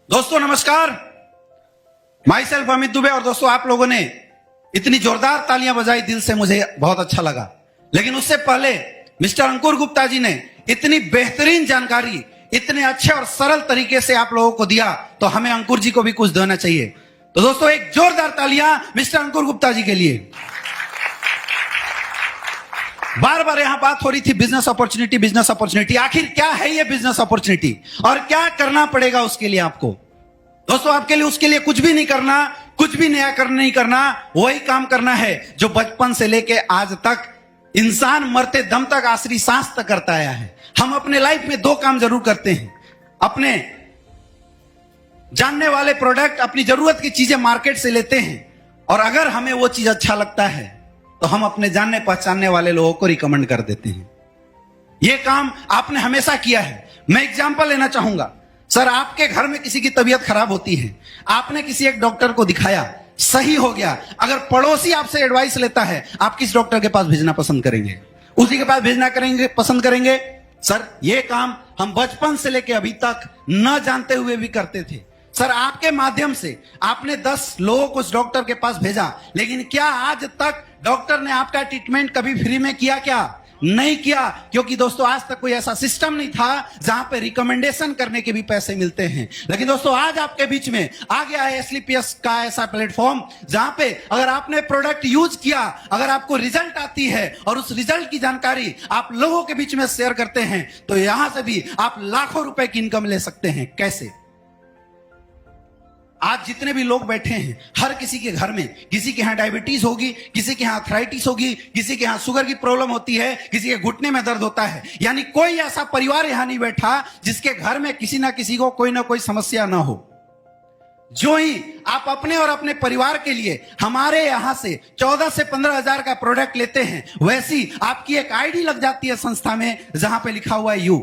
दोस्तों नमस्कार, my self Amit Dubey. और दोस्तों आप लोगों ने इतनी जोरदार तालियां बजाई, दिल से मुझे बहुत अच्छा लगा। लेकिन उससे पहले मिस्टर अंकुर गुप्ता जी ने इतनी बेहतरीन जानकारी इतने अच्छे और सरल तरीके से आप लोगों को दिया, तो हमें अंकुर जी को भी कुछ देना चाहिए। तो दोस्तों एक जोरदार तालियां मिस्टर अंकुर गुप्ता जी के लिए। बार बार यहां बात हो रही थी बिजनेस अपॉर्चुनिटी, बिजनेस अपॉर्चुनिटी। आखिर क्या है ये बिजनेस अपॉर्चुनिटी और क्या करना पड़ेगा उसके लिए आपको? दोस्तों आपके लिए उसके लिए कुछ भी नहीं करना, कुछ भी नया नहीं करना, वही काम करना है जो बचपन से लेके आज तक इंसान मरते दम तक, आखिरी सांस तक करता आया है। हम अपने लाइफ में दो काम जरूर करते हैं, अपने जानने वाले प्रोडक्ट, अपनी जरूरत की चीजें मार्केट से लेते हैं, और अगर हमें वो चीज अच्छा लगता है तो हम अपने जानने पहचानने वाले लोगों को रिकमेंड कर देते हैं। यह काम आपने हमेशा किया है। मैं एग्जांपल लेना चाहूंगा। सर, आपके घर में किसी की तबीयत खराब होती है, आपने किसी एक डॉक्टर को दिखाया, सही हो गया। अगर पड़ोसी आपसे एडवाइस लेता है, आप किस डॉक्टर के पास भेजना पसंद करेंगे? उसी के पास भेजना पसंद करेंगे। सर, यह काम हम बचपन से लेकर अभी तक न जानते हुए भी करते थे। सर, आपके माध्यम से आपने 10 लोगों को उस डॉक्टर के पास भेजा, लेकिन क्या आज तक डॉक्टर ने आपका ट्रीटमेंट कभी फ्री में किया? क्या नहीं किया? क्योंकि दोस्तों आज तक कोई ऐसा सिस्टम नहीं था जहां पे रिकमेंडेशन करने के भी पैसे मिलते हैं। लेकिन दोस्तों आज आपके बीच में आ गया है SLPS का ऐसा प्लेटफॉर्म, जहां पे अगर आपने प्रोडक्ट यूज किया, अगर आपको रिजल्ट आती है और उस रिजल्ट की जानकारी आप लोगों के बीच में शेयर करते हैं, तो यहां से भी आप लाखों रुपए की इनकम ले सकते हैं। कैसे? आज जितने भी लोग बैठे हैं, हर किसी के घर में किसी के यहां डायबिटीज होगी, किसी के यहां आर्थराइटिस होगी, किसी के यहां शुगर की प्रॉब्लम होती है, किसी के घुटने में दर्द होता है। यानी कोई ऐसा परिवार यहां नहीं बैठा जिसके घर में किसी ना किसी को कोई ना कोई समस्या ना हो। जो ही आप अपने और अपने परिवार के लिए हमारे यहां से 14 से 15 हजार का प्रोडक्ट लेते हैं, वैसी आपकी एक आईडी लग जाती है संस्था में, जहां पे लिखा हुआ है यू।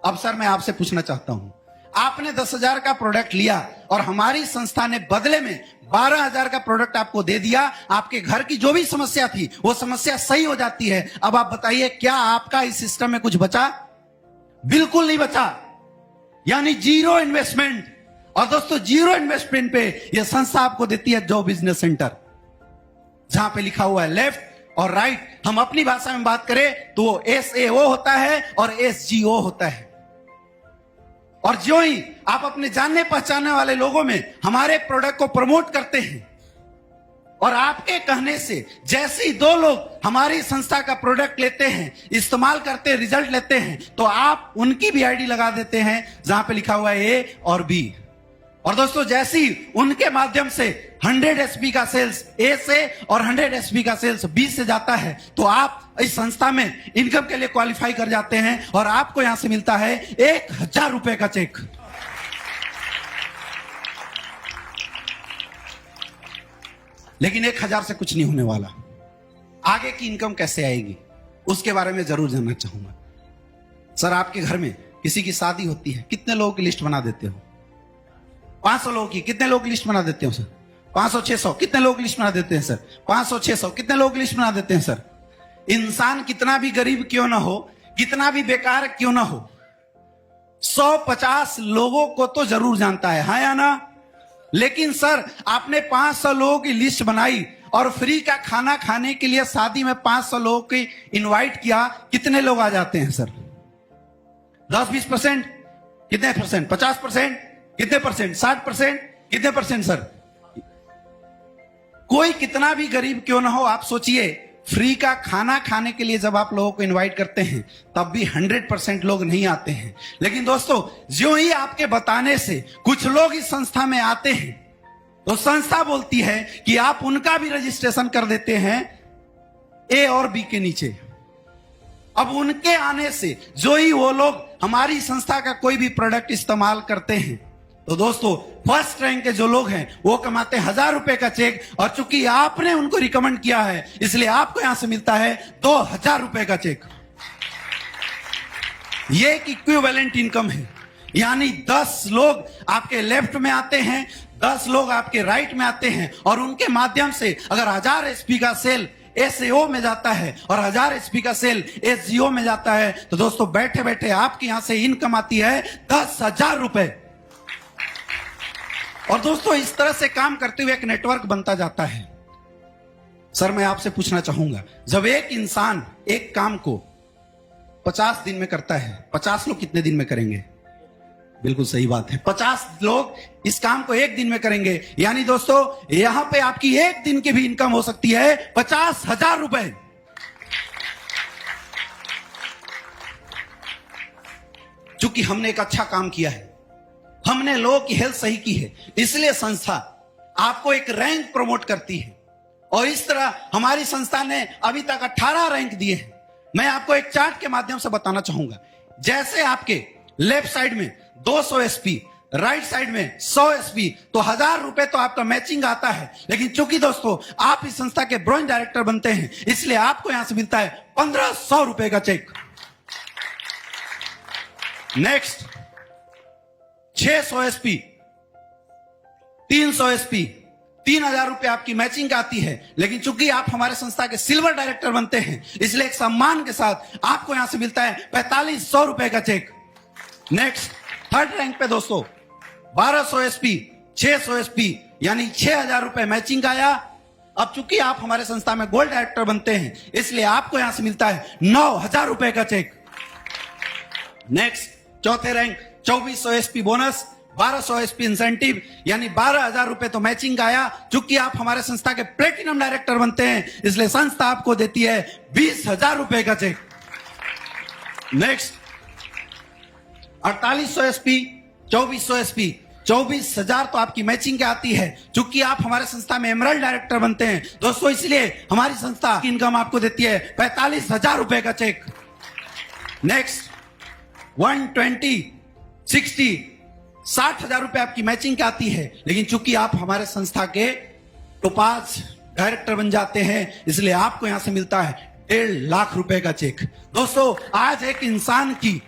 अब सर मैं आपसे पूछना चाहता हूं, आपने 10,000 का प्रोडक्ट लिया और हमारी संस्था ने बदले में 12,000 का प्रोडक्ट आपको दे दिया। आपके घर की जो भी समस्या थी वो समस्या सही हो जाती है। अब आप बताइए, क्या आपका इस सिस्टम में कुछ बचा? बिल्कुल नहीं बचा। यानी जीरो इन्वेस्टमेंट। और दोस्तों जीरो इन्वेस्टमेंट पे यह संस्था आपको देती है जो बिजनेस सेंटर, जहां पे लिखा हुआ है लेफ्ट और राइट। हम अपनी भाषा में बात करें तो SAO होता है और SGO होता है। और जो ही आप अपने जानने पहचानने वाले लोगों में हमारे प्रोडक्ट को प्रमोट करते हैं, और आपके कहने से जैसे ही 2 लोग हमारी संस्था का प्रोडक्ट लेते हैं, इस्तेमाल करते हैं, रिजल्ट लेते हैं, तो आप उनकी भी आईडी लगा देते हैं जहां पे लिखा हुआ है A और B। और दोस्तों जैसे ही उनके माध्यम से 100 SP का सेल्स A से और 100 SP का सेल्स B से जाता है, तो आप इस संस्था में इनकम के लिए क्वालिफाई कर जाते हैं और आपको यहां से मिलता है 1,000 रुपए का चेक। लेकिन 1,000 से कुछ नहीं होने वाला। आगे की इनकम कैसे आएगी उसके बारे में जरूर जानना चाहूंगा। सर, आपके घर में किसी की शादी होती है, कितने लोगों की लिस्ट बना देते हो? 500 लोगों की। कितने लोगों की लिस्ट बना देते हो सर? 500-600। कितने लोगों की लिस्ट बना देते हैं सर? 500-600। कितने लोगों की लिस्ट बना देते हैं सर? इंसान कितना भी गरीब क्यों ना हो, कितना भी बेकार क्यों ना हो, 150 लोगों को तो जरूर जानता है, हाँ या ना? लेकिन सर आपने 500 लोगों की लिस्ट बनाई और फ्री का खाना खाने के लिए शादी में 500 लोगों की इनवाइट किया, कितने लोग आ जाते हैं सर? 10-20%? कितने परसेंट? 50%? कितने परसेंट? 60%? कितने परसेंट सर? कोई कितना भी गरीब क्यों ना हो, आप सोचिए, फ्री का खाना खाने के लिए जब आप लोगों को इनवाइट करते हैं तब भी 100% लोग नहीं आते हैं। लेकिन दोस्तों जो ही आपके बताने से कुछ लोग इस संस्था में आते हैं, तो संस्था बोलती है कि आप उनका भी रजिस्ट्रेशन कर देते हैं A और B के नीचे। अब उनके आने से जो ही वो लोग हमारी संस्था का कोई भी प्रोडक्ट इस्तेमाल करते हैं, तो दोस्तों फर्स्ट रैंक के जो लोग हैं वो कमाते हैं 1,000 रुपए का चेक। और चूंकि आपने उनको रिकमेंड किया है, इसलिए आपको यहां से मिलता है 2,000 रुपए का चेक। ये एक इक्विवेलेंट इनकम है। यानी 10 लोग आपके लेफ्ट में आते हैं, 10 लोग आपके राइट में आते हैं, और उनके माध्यम से अगर 1000 SP का सेल SAO में जाता है और 1000 SP का सेल SGO में जाता है, तो दोस्तों बैठे बैठे आपके यहां से इनकम आती है 10,000 रुपए। और दोस्तों इस तरह से काम करते हुए एक नेटवर्क बनता जाता है। सर मैं आपसे पूछना चाहूंगा, जब एक इंसान एक काम को 50 दिन में करता है, 50 लोग कितने दिन में करेंगे? बिल्कुल सही बात है, 50 लोग इस काम को एक दिन में करेंगे। यानी दोस्तों यहां पे आपकी एक दिन की भी इनकम हो सकती है 50,000 रुपए। क्योंकि हमने एक अच्छा काम किया है, हमने लोगों की हेल्थ सही की है, इसलिए संस्था आपको एक रैंक प्रमोट करती है। और इस तरह हमारी संस्था ने अभी तक 18 रैंक दिए हैं। मैं आपको एक चार्ट के माध्यम से बताना चाहूंगा। जैसे आपके लेफ्ट साइड में 200 एसपी, राइट साइड में 100 एसपी, तो 1000 रुपए तो आपका मैचिंग आता है। लेकिन चूंकि दोस्तों आप इस संस्था के ब्रांच डायरेक्टर बनते हैं, इसलिए आपको यहां से मिलता है 1500 रुपए का चेक। नेक्स्ट 600 एसपी, 300 एसपी, 3000 रुपए आपकी मैचिंग आती है। लेकिन चूंकि आप हमारे संस्था के सिल्वर डायरेक्टर बनते हैं, इसलिए एक सम्मान के साथ आपको यहां से मिलता है 4500 रुपए का चेक। नेक्स्ट थर्ड रैंक पे दोस्तों 1200 एसपी, 600 एसपी, यानी 6000 रुपए मैचिंग आया। अब चूंकि आप हमारे संस्था में गोल्ड डायरेक्टर बनते हैं, इसलिए आपको यहां से मिलता है 9000 रुपए का चेक। नेक्स्ट चौथे rank 2400 SP bonus, 1200 SP incentive, यानी 12000 रुपए तो मैचिंग आया। चूंकि आप हमारे संस्था के प्लेटिनम डायरेक्टर बनते हैं, इसलिए संस्था आपको देती है 20000 रुपए का चेक। नेक्स्ट 4800 एसपी, 2400 एसपी, 24000 तो आपकी मैचिंग के आती है। चूंकि आप हमारे संस्था में एमरल्ड डायरेक्टर बनते हैं दोस्तों, इसलिए हमारी संस्था की इनकम आपको देती है 45000 रुपए का चेक। नेक्स्ट 120, 60, 60,000 रुपए आपकी मैचिंग आती है। लेकिन चूंकि आप हमारे संस्था के टोपाज डायरेक्टर बन जाते हैं, इसलिए आपको यहां से मिलता है 1.5 लाख रुपए का चेक। दोस्तों आज एक इंसान की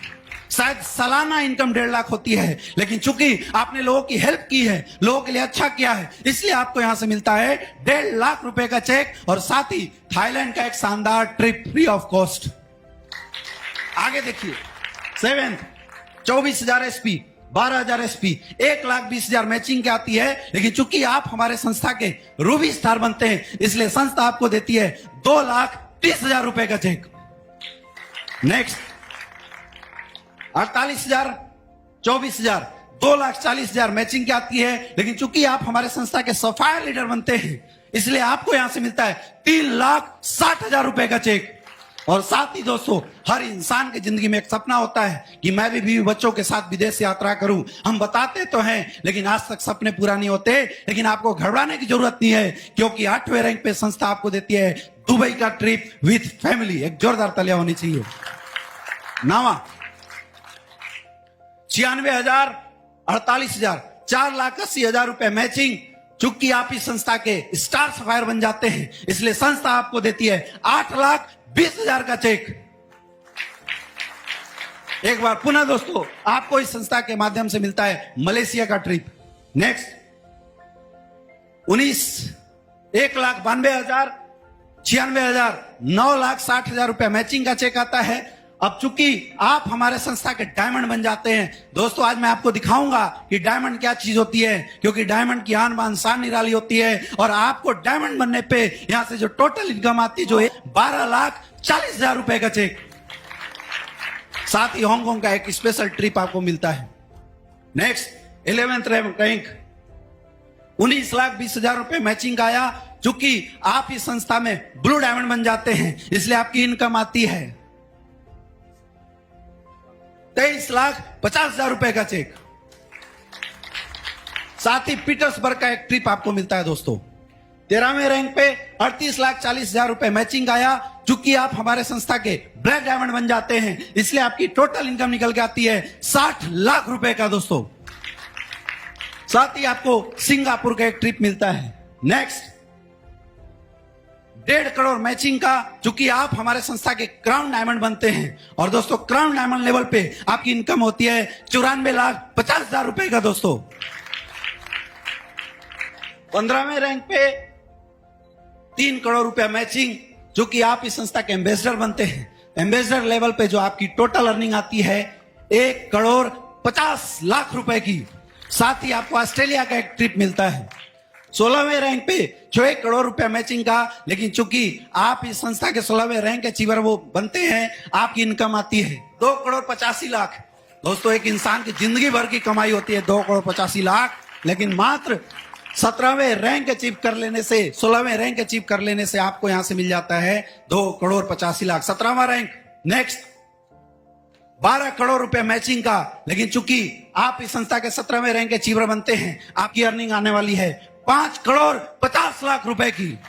शायद सालाना इनकम 1.5 लाख होती है, लेकिन चूंकि आपने लोगों की हेल्प की है, लोगों के लिए अच्छा किया है, इसलिए आपको यहां से मिलता है 1.5 लाख रुपए का चेक। और साथ ही थाईलैंड का एक शानदार ट्रिप फ्री ऑफ कॉस्ट। आगे देखिए 7th 24,000 एसपी, 12,000 एसपी, 1,20,000 मैचिंग की आती है। लेकिन चूंकि आप हमारे संस्था के रूबी स्टार बनते हैं, इसलिए संस्था आपको देती है 2,30,000 रुपए का चेक। नेक्स्ट 48,000, 24,000, 2,40,000 मैचिंग की आती है। लेकिन चूंकि आप हमारे संस्था के सफायर लीडर बनते हैं, इसलिए आपको यहां से मिलता है 3,60,000 रुपए का चेक। और साथ ही दोस्तों हर इंसान की जिंदगी में एक सपना होता है कि मैं भी बीवी बच्चों के साथ विदेश यात्रा करूं। हम बताते तो हैं, लेकिन आज तक सपने पूरा नहीं होते। लेकिन आपको घबराने की जरूरत नहीं है, क्योंकि 8वें रैंक पे संस्था आपको देती है दुबई का ट्रिप विथ फैमिली। एक जोरदार तालियां होनी चाहिए। 9वां 96,000, 48,000, 4,80,000 रुपए मैचिंग। चूंकि आप इस संस्था के स्टार सफायर बन जाते हैं, इसलिए संस्था आपको देती है 8,20,000 का चेक। एक बार पुनः दोस्तों आपको इस संस्था के माध्यम से मिलता है मलेशिया का ट्रिप। नेक्स्ट 19 1,92,000, 96,000, 9,60,000 रुपए मैचिंग का चेक आता है। अब चूंकि आप हमारे संस्था के डायमंड बन जाते हैं दोस्तों, आज मैं आपको दिखाऊंगा कि डायमंड क्या चीज होती है, क्योंकि डायमंड की आन बान शान निराली होती है। और आपको डायमंड बनने पे यहां से जो टोटल इनकम आती है, जो है 12,40,000 रुपए का चेक। साथ ही हांगकांग का एक स्पेशल ट्रिप आपको मिलता है। नेक्स्ट 11th रैंक 19,20,000 रुपए मैचिंग आया। चूंकि आप इस संस्था में ब्लू डायमंड बन जाते हैं, इसलिए आपकी इनकम आती है 23,50,000 रुपए का चेक। साथ ही पीटर्सबर्ग का एक ट्रिप आपको मिलता है दोस्तों। 13वें रैंक पे 38,40,000 रुपए मैचिंग आया। चूंकि आप हमारे संस्था के ब्लैक डायमंड बन जाते हैं, इसलिए आपकी टोटल इनकम निकल के आती है 60 लाख रुपए का दोस्तों। साथ ही आपको सिंगापुर का एक ट्रिप मिलता है। नेक्स्ट 1.5 करोड़ मैचिंग का। चूंकि आप हमारे संस्था के क्राउन डायमंड बनते हैं, और दोस्तों क्राउन डायमंड लेवल पे आपकी इनकम होती है 94,50,000 रुपए का दोस्तों। 15वें रैंक पे 3 करोड़ रुपया मैचिंग। चूंकि आप इस संस्था के एम्बेसडर बनते हैं, एम्बेसडर लेवल पे जो आपकी टोटल अर्निंग आती है 1,50,00,000 रुपए की। साथ ही आपको ऑस्ट्रेलिया का एक ट्रिप मिलता है। 16वें रैंक पे 6 करोड़ रुपया मैचिंग का। लेकिन चूंकि आप इस संस्था के 16वें रैंक के अचीवर वो बनते हैं, आपकी इनकम आती है 2 करोड़ 85 लाख। दोस्तों, एक इंसान की जिंदगी भर की कमाई होती है 2 करोड़ 85 लाख, लेकिन मात्र 17वें रैंक अचीव कर लेने से, 16वें रैंक अचीव कर लेने से आपको यहां से मिल जाता है 2 करोड़ 85 लाख। 17वां रैंक। नेक्स्ट 12 करोड़ रुपए मैचिंग का। लेकिन चूंकि आप इस संस्था के 17वें रैंक के अचीवर बनते हैं, आपकी अर्निंग आने वाली है 5 करोड़ 50 लाख रुपए की।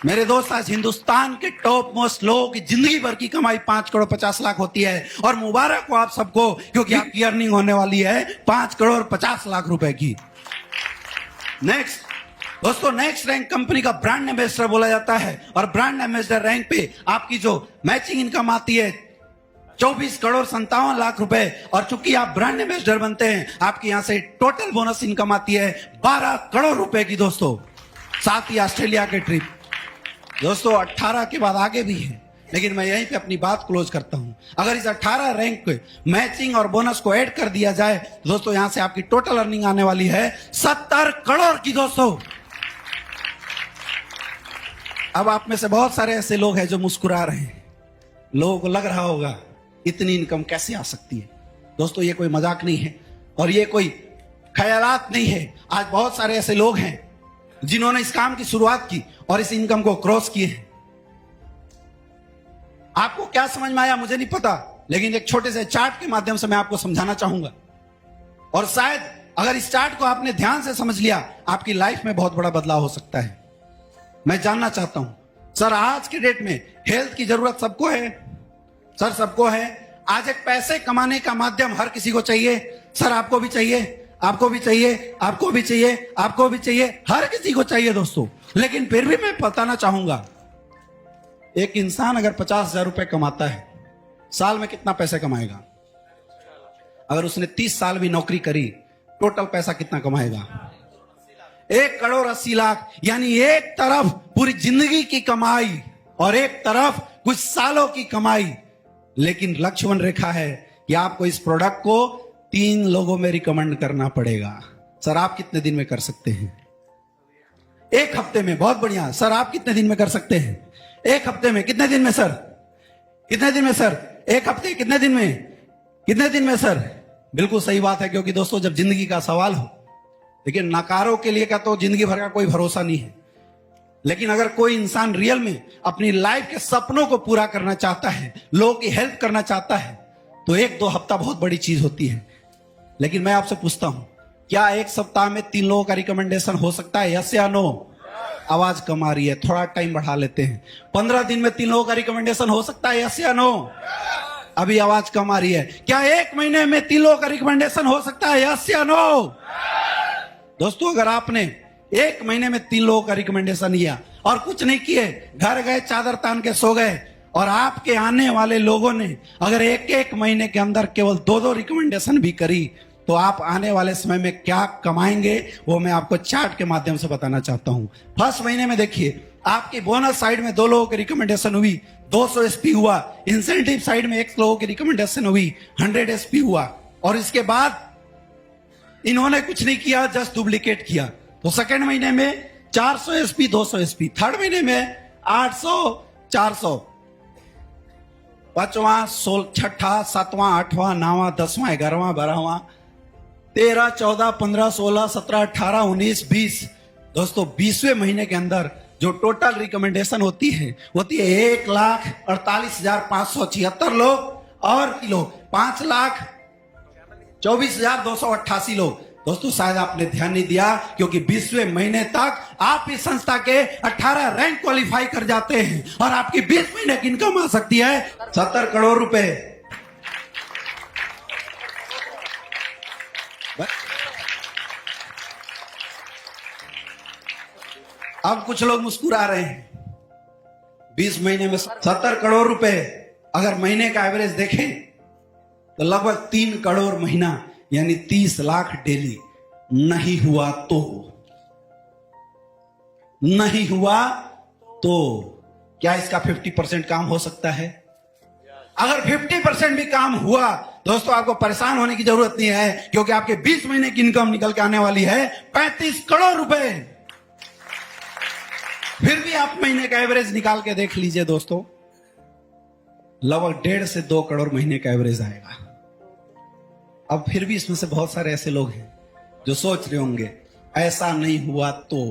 मेरे दोस्त, आज हिंदुस्तान के टॉप मोस्ट लोगों की जिंदगी भर की कमाई 5 करोड़ 50 लाख होती है। और मुबारक हो आप सबको, क्योंकि आपकी अर्निंग होने वाली है 5 करोड़ 50 लाख रुपए की। नेक्स्ट दोस्तों, नेक्स्ट रैंक कंपनी का ब्रांड एम्बेसडर बोला जाता है। और ब्रांड एम्बेसडर रैंक पे आपकी जो मैचिंग इनकम आती है 24 करोड़ 57 लाख रुपए। और चूंकि आप ब्रांड एम्बेसडर बनते हैं, आपकी यहां से टोटल बोनस इनकम आती है 12 करोड़ रुपए की दोस्तों। साथ ही ऑस्ट्रेलिया के ट्रिप। दोस्तों, 18 के बाद आगे भी है, लेकिन मैं यहीं पे अपनी बात क्लोज करता हूं। अगर इस 18 रैंक पे मैचिंग और बोनस को ऐड कर दिया जाए, दोस्तों यहां से आपकी टोटल अर्निंग आने वाली है 70 करोड़ की दोस्तों। अब आप में से बहुत सारे ऐसे लोग हैं जो मुस्कुरा रहे हैं। लोगों को लग रहा होगा इतनी इनकम कैसे आ सकती है। दोस्तों, ये कोई मजाक नहीं है और ये कोई ख्यालात नहीं है। आज बहुत सारे ऐसे लोग हैं जिन्होंने इस काम की शुरुआत की और इस इनकम को क्रॉस किए हैं। आपको क्या समझ में आया मुझे नहीं पता, लेकिन एक छोटे से चार्ट के माध्यम से मैं आपको समझाना चाहूंगा। और शायद अगर इस चार्ट को आपने ध्यान से समझ लिया, आपकी लाइफ में बहुत बड़ा बदलाव हो सकता है। मैं जानना चाहता हूं, सर आज के डेट में हेल्थ की जरूरत सबको है? सर सबको है। आज एक पैसे कमाने का माध्यम हर किसी को चाहिए। सर आपको भी चाहिए, आपको भी चाहिए, आपको भी चाहिए, आपको भी चाहिए, हर किसी को चाहिए दोस्तों। लेकिन फिर भी मैं बताना चाहूंगा, एक इंसान अगर 50,000 रुपए कमाता है, साल में कितना पैसे कमाएगा? अगर उसने 30 साल भी नौकरी करी, टोटल पैसा कितना कमाएगा? 1 करोड़ 80 लाख। यानी एक तरफ पूरी जिंदगी की कमाई और एक तरफ कुछ सालों की कमाई। लेकिन लक्ष्मण रेखा है कि आपको इस प्रोडक्ट को 3 लोगों में रिकमेंड करना पड़ेगा। सर आप कितने दिन में कर सकते हैं? 1 हफ्ते में। बहुत बढ़िया। सर आप कितने दिन में कर सकते हैं? 1 हफ्ते में। कितने दिन में सर? कितने दिन में सर? 1 हफ्ते। कितने दिन में? कितने दिन में सर? बिल्कुल सही बात है, क्योंकि दोस्तों जब जिंदगी का सवाल हो, लेकिन नकारों के लिए का तो जिंदगी भर का कोई भरोसा नहीं है। लेकिन अगर कोई इंसान रियल में अपनी लाइफ के सपनों को पूरा करना चाहता है, लोगों की हेल्प करना चाहता है, तो 1-2 हफ्ता बहुत बड़ी चीज होती है। लेकिन मैं आपसे पूछता हूं, क्या 1 सप्ताह में 3 लोगों का रिकमेंडेशन हो सकता है? यस या नो? आवाज कम आ रही है, थोड़ा टाइम बढ़ा लेते हैं। 15 दिन में 3 लोगों का रिकमेंडेशन हो सकता है? यस या नो? अभी आवाज कम आ रही है। क्या 1 महीने में 3 लोगों का रिकमेंडेशन हो सकता है? यस या नो? दोस्तों, अगर आपने 1 महीने में 3 लोगों का रिकमेंडेशन लिया और कुछ नहीं किए, घर गए, चादर तान के सो गए, और आपके आने वाले लोगों ने अगर 1-1 महीने के अंदर केवल 2-2 रिकमेंडेशन भी करी, तो आप आने वाले समय में क्या कमाएंगे वो मैं आपको चार्ट के माध्यम से बताना चाहता हूं। फर्स्ट महीने में देखिए, आपकी बोनस साइड में 2 लोगों की रिकमेंडेशन हुई, 200 एसपी हुआ। इंसेंटिव साइड में 1 लोगों की रिकमेंडेशन हुई, 100 एसपी हुआ। और इसके बाद इन्होंने कुछ नहीं किया, जस्ट डुप्लीकेट किया। तो सेकेंड महीने में 400 एसपी, 200 एसपी। थर्ड महीने में 800, 400। 5वां, 6वां, 7वां, 8वां, 9वां, 10वां, 11वां, 12वां, 13, 14, 15, 16, 17, 18, 19, 20। दोस्तों 20वें महीने के अंदर जो टोटल रिकमेंडेशन होती है 1,48,576 लोग। और लोग 5,24,288 लोग। दोस्तों शायद आपने ध्यान नहीं दिया, क्योंकि 20वें महीने तक आप इस संस्था के 18 रैंक क्वालिफाई कर जाते हैं और आपकी 20 महीने की इनकम आ सकती है 70 करोड़ रुपए। अब कुछ लोग मुस्कुरा रहे हैं। 20 महीने में 70 करोड़ रुपए अगर महीने का एवरेज देखें तो लगभग 3 करोड़ महीना, यानी 30 लाख डेली। नहीं हुआ तो क्या इसका 50% काम हो सकता है? अगर 50% भी काम हुआ दोस्तों आपको परेशान होने की जरूरत नहीं है, क्योंकि आपके 20 महीने की इनकम निकल के आने वाली है 35 करोड़ रुपए। फिर भी आप महीने का एवरेज निकाल के देख लीजिए दोस्तों, लगभग 1.5 से 2 करोड़ महीने का एवरेज आएगा। अब फिर भी इसमें से बहुत सारे ऐसे लोग हैं जो सोच रहे होंगे ऐसा नहीं हुआ तो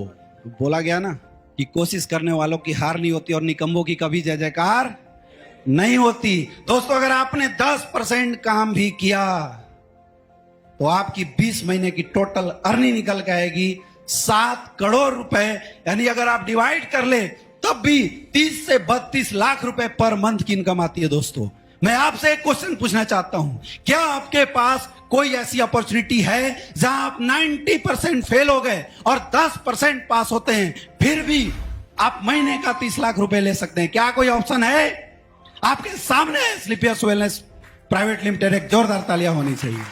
बोला गया ना कि कोशिश करने वालों की हार नहीं होती और निकम्मों की कभी जय जयकार नहीं होती। दोस्तों अगर आपने 10% काम भी किया तो आपकी 20 महीने की टोटल अर्निंग निकल के आएगी 7 करोड़ रुपए। यानी अगर आप डिवाइड कर ले तब भी 30 से 32 लाख रुपए पर मंथ की इनकम आती है। दोस्तों मैं आपसे एक क्वेश्चन पूछना चाहता हूं, क्या आपके पास कोई ऐसी अपॉर्चुनिटी है जहां आप 90% फेल हो गए और 10% पास होते हैं, फिर भी आप महीने का 30 लाख रुपए ले सकते हैं? क्या कोई ऑप्शन है? आपके सामने स्लीपियर्स वेलनेस प्राइवेट लिमिटेड, एक जोरदार तालियां होनी चाहिए।